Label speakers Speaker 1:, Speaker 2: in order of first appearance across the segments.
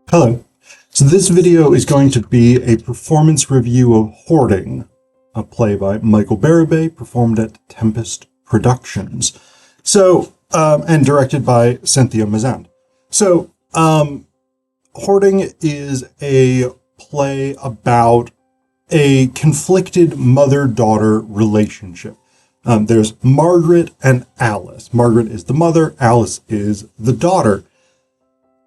Speaker 1: Hello. So this video is going to be a performance review of Hoarding, a play by Michael Berube, performed at Tempest Productions. And directed by Cynthia Mazand. Hoarding is a play about a conflicted mother-daughter relationship. There's Margaret and Alice. Margaret is the mother, Alice is the daughter.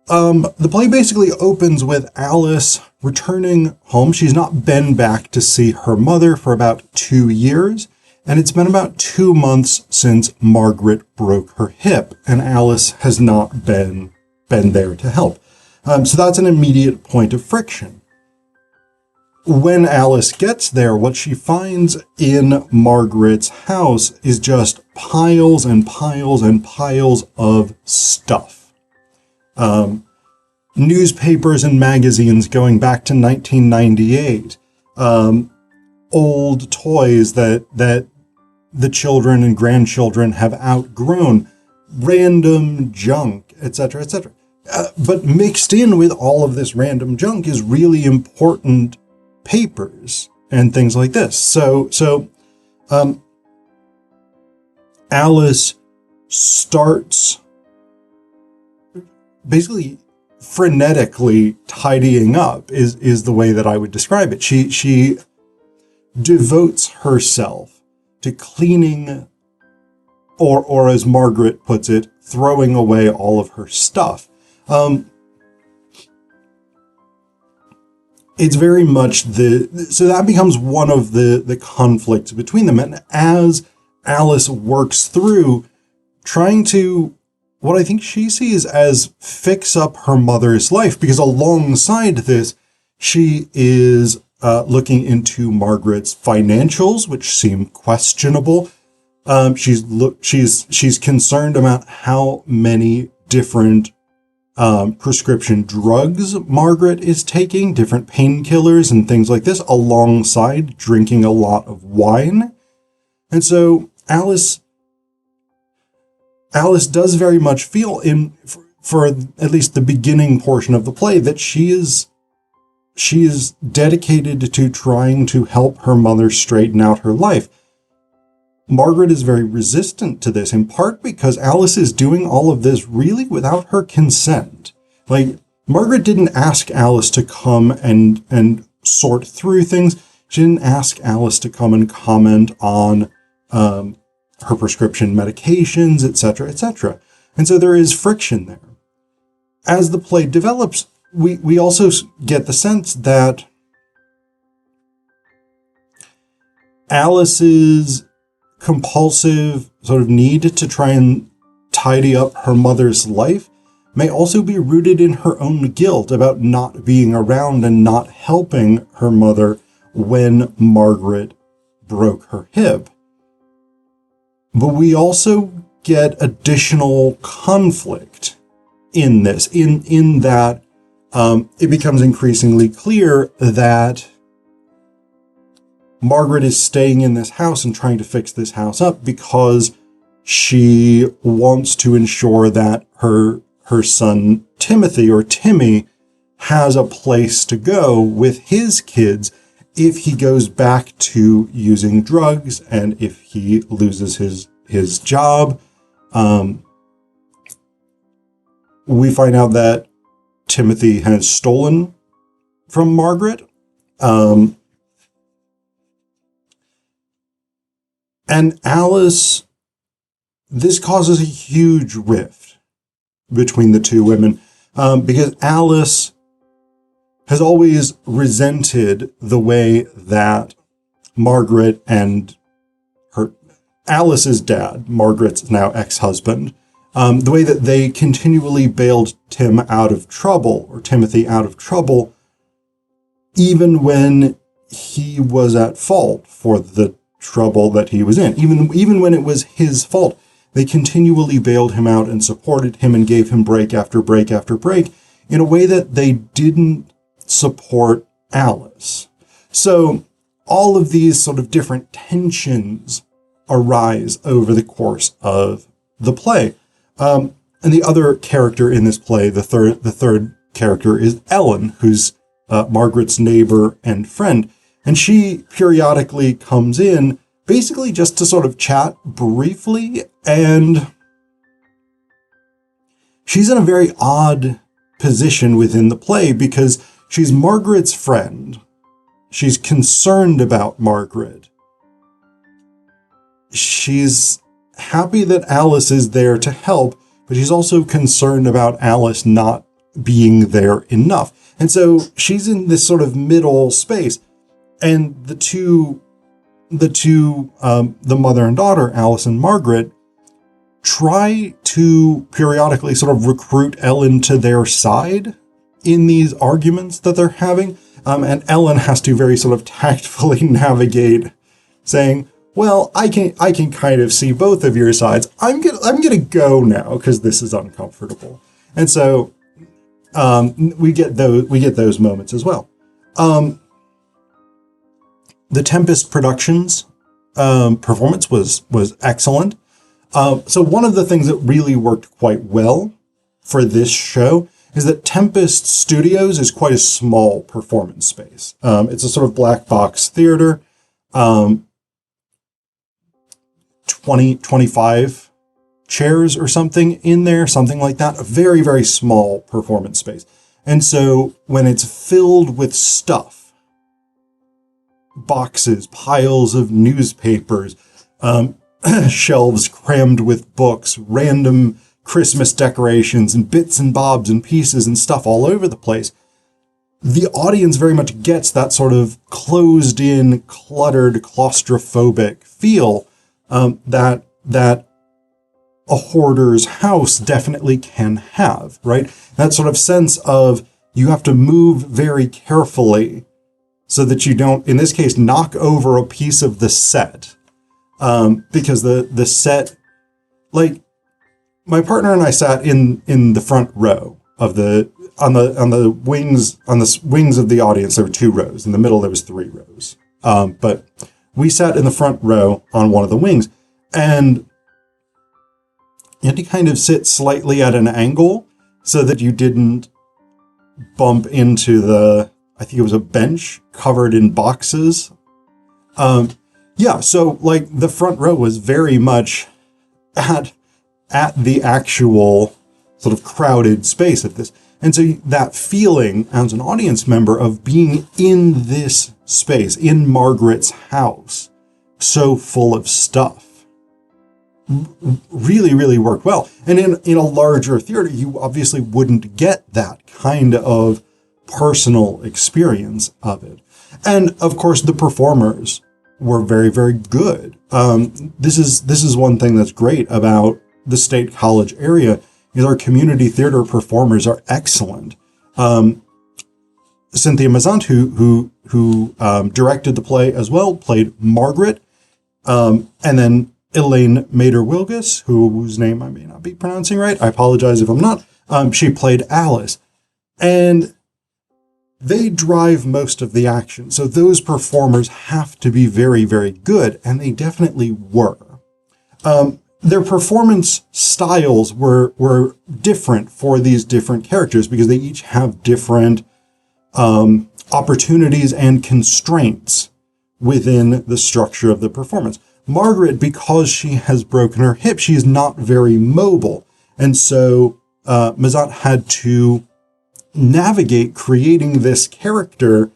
Speaker 1: The play basically opens with Alice returning home. She's not been back to see her mother for about 2 years, and it's been about 2 months since Margaret broke her hip, and Alice has not been there to help. So that's an immediate point of friction. When Alice gets there, what she finds in Margaret's house is just piles and piles and piles of stuff. Newspapers and magazines going back to 1998, old toys that the children and grandchildren have outgrown, random junk, etc., etc. But mixed in with all of this random junk is really important papers and things like this. So Alice starts basically frenetically tidying up is the way that I would describe it. She devotes herself to cleaning, or as Margaret puts it, throwing away all of her stuff. It's very much so that becomes one of the conflicts between them. And as Alice works through trying to, what I think she sees as fix up her mother's life, because alongside this, she is looking into Margaret's financials, which seem questionable. She's concerned about how many different prescription drugs Margaret is taking, different painkillers and things like this, alongside drinking a lot of wine. And so Alice does very much feel, for at least the beginning portion of the play, that she is dedicated to trying to help her mother straighten out her life. Margaret is very resistant to this, in part because Alice is doing all of this really without her consent. Like, Margaret didn't ask Alice to come and sort through things. She didn't ask Alice to come and comment on her prescription medications, etc., etc. And so there is friction there. As the play develops, we also get the sense that Alice's compulsive sort of need to try and tidy up her mother's life may also be rooted in her own guilt about not being around and not helping her mother when Margaret broke her hip. But we also get additional conflict in this, in that it becomes increasingly clear that Margaret is staying in this house and trying to fix this house up because she wants to ensure that her son Timothy, or Timmy, has a place to go with his kids if he goes back to using drugs and if he loses his job. We find out that Timothy has stolen from Margaret. And Alice, this causes a huge rift between the two women, because Alice has always resented the way that Margaret and Alice's dad, Margaret's now ex-husband, the way that they continually bailed Timothy out of trouble, even when he was at fault for the trouble that he was in. Even when it was his fault, they continually bailed him out and supported him and gave him break after break after break in a way that they didn't support Alice. So all of these sort of different tensions arise over the course of the play. And the other character in this play, the third character is Ellen, who's Margaret's neighbor and friend. And she periodically comes in basically just to sort of chat briefly. And she's in a very odd position within the play because she's Margaret's friend. She's concerned about Margaret. She's happy that Alice is there to help, but she's also concerned about Alice not being there enough. And so she's in this sort of middle space. And the mother and daughter, Alice and Margaret, try to periodically sort of recruit Ellen to their side in these arguments that they're having. And Ellen has to very sort of tactfully navigate saying, well, I can kind of see both of your sides. I'm gonna go now because this is uncomfortable. And so we get those moments as well. The Tempest Productions performance was excellent. So one of the things that really worked quite well for this show is that Tempest Studios is quite a small performance space. It's a sort of black box theater, 25 chairs or something in there, something like that. A very, very small performance space. And so when it's filled with stuff, boxes, piles of newspapers, shelves crammed with books, random Christmas decorations and bits and bobs and pieces and stuff all over the place, the audience very much gets that sort of closed in, cluttered, claustrophobic feel that a hoarder's house definitely can have, right? That sort of sense of you have to move very carefully so that you don't, in this case, knock over a piece of the set. Because the set, like, my partner and I sat in the front row of on the wings of the audience. There were 2 rows. In the middle, there was 3 rows. But we sat in the front row on one of the wings, and you had to kind of sit slightly at an angle so that you didn't bump into I think it was a bench covered in boxes. Yeah, so like the front row was very much at the actual sort of crowded space of this. And so that feeling as an audience member of being in this space, in Margaret's house, so full of stuff, really, really worked well. And in a larger theater, you obviously wouldn't get that kind of personal experience of it. And of course, the performers were very, very good. This is one thing that's great about the State College area is our community theater performers are excellent. Cynthia Mazant, who directed the play as well, played Margaret, and then Elaine Mader-Wilgus, whose name I may not be pronouncing right. I apologize if I'm not. She played Alice, and they drive most of the action. So those performers have to be very, very good, and they definitely were. Their performance styles were different for these different characters because they each have different opportunities and constraints within the structure of the performance. Margaret, because she has broken her hip, she is not very mobile. And so Mazat had to navigate creating this character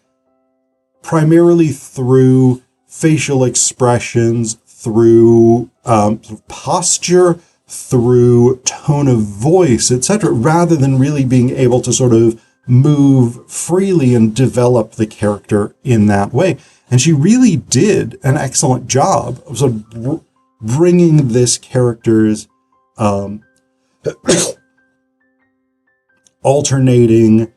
Speaker 1: primarily through facial expressions, through sort of posture, through tone of voice, etc., rather than really being able to sort of move freely and develop the character in that way. And she really did an excellent job of sort of bringing this character's alternating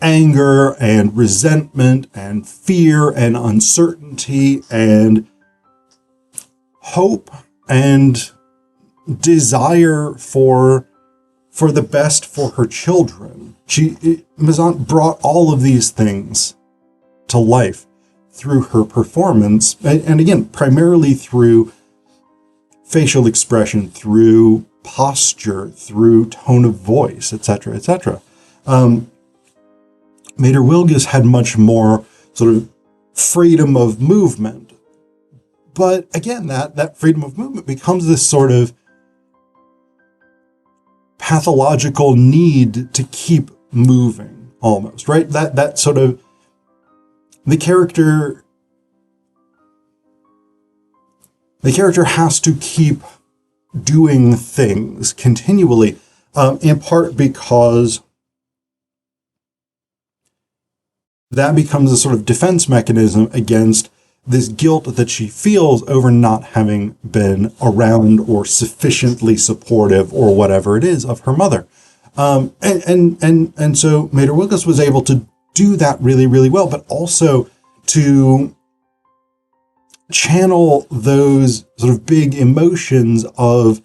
Speaker 1: anger and resentment and fear and uncertainty and hope and desire for the best for her children. Mazant brought all of these things to life through her performance, and again, primarily through facial expression, through posture, through tone of voice, etc., etc. Mater Wilgus had much more sort of freedom of movement. But again, that freedom of movement becomes this sort of pathological need to keep moving, almost, right? That sort of, the character has to keep doing things continually, in part because that becomes a sort of defense mechanism against this guilt that she feels over not having been around or sufficiently supportive or whatever it is of her mother. And so Mater Wilgus was able to do that really, really well, but also to channel those sort of big emotions of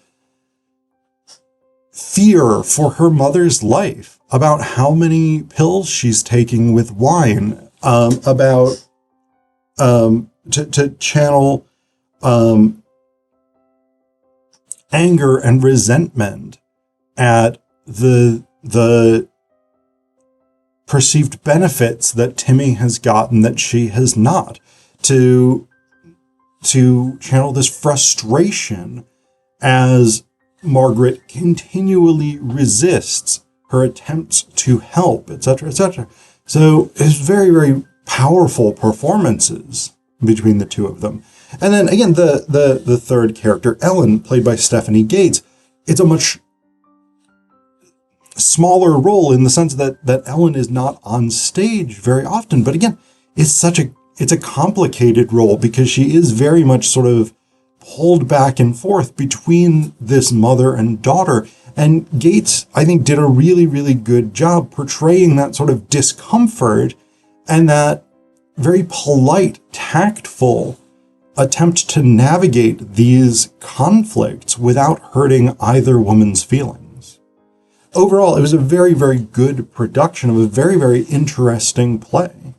Speaker 1: fear for her mother's life, about how many pills she's taking with wine, about to channel anger and resentment at the perceived benefits that Timmy has gotten that she has not, to channel this frustration as Margaret continually resists her attempts to help, etc., etc. So it's very, very powerful performances between the two of them. And then again, the third character, Ellen, played by Stephanie Gates, it's a much smaller role in the sense that Ellen is not on stage very often. But again, it's a complicated role because she is very much sort of pulled back and forth between this mother and daughter. And Gates, I think, did a really, really good job portraying that sort of discomfort and that very polite, tactful attempt to navigate these conflicts without hurting either woman's feelings. Overall, it was a very, very good production of a very, very interesting play.